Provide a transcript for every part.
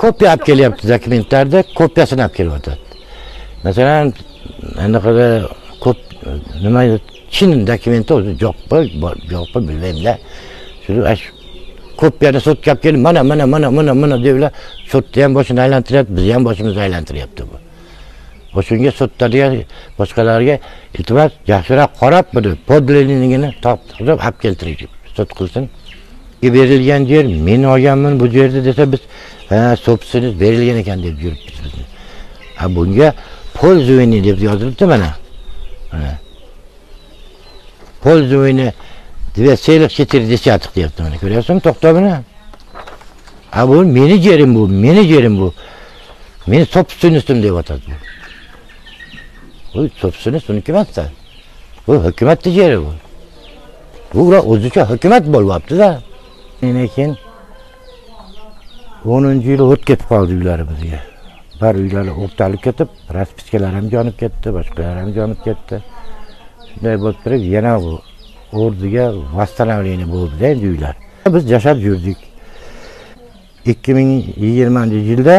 kopya olib kelyapti dokumentlarda, kopyasini olib kelyapti. Masalan, anaqada ko'p nima chin dokumenti o'zi yo'qmi bilmayman. Shu kopyani sotga olib kelib, mana deylar, sotni ham boshini aylantiryapti, bizni ham boshimizni aylantiryapti bu. O'shunga sotlarga, boshqalarga iltimos yaxshiroq qarab buni podlenligini toptirib olib keltirib sot qilsin. Berilgan yer men olganman bu yerda desa biz sobsiniz berilgan ekan deb yuribmiz biz. Bunga polzuvini deb yozilibdi mana. Polzuvini 240 deyapti mana. Ko'ryapsizmi to'xtabini? Bu menejerim bu. Men sobstinistim deb atadi bu. Bu sobstinis uniki emas-da. Bu hukumat yeri bu. Bu o'zicha hukumat bo'lyapti-da. Lekin 10-yil o'tib ketib qoldi uylarimizga. Bir uylar o'rtalib ketib, raspiskalar ham yonib ketdi, boshqalar ham yonib ketdi. Shunday bo'lib turib, yana bu o'rniga vasстановление bo'ldi-da endi uylar. Biz yashab yurdik. 2020-yilda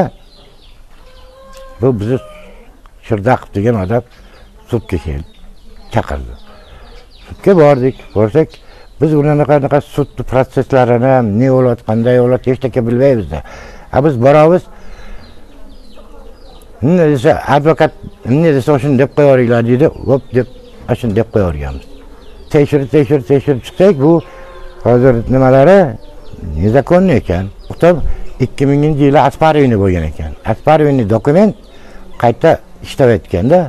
bu bizni Shirdaqov degan odam sudga keldi, chaqirdi. Sudga bordik, borsak biz unaqa sud prosesslarini ham ne bo'ladi, qanday bo'ladi, hech narsa bilmaymiz-da. Biz boramiz. Ne desa advokat ne desa shuni deb qo'yaveringlar dedi, hop deb shuni deb qo'yaverganmiz. Tekshirib chiqsak bu hozir nimalari nezakonni ekan. To'xtab 2000-yili Asparovni bo'lgan ekan. Asparovni dokument qayta ishlayotganda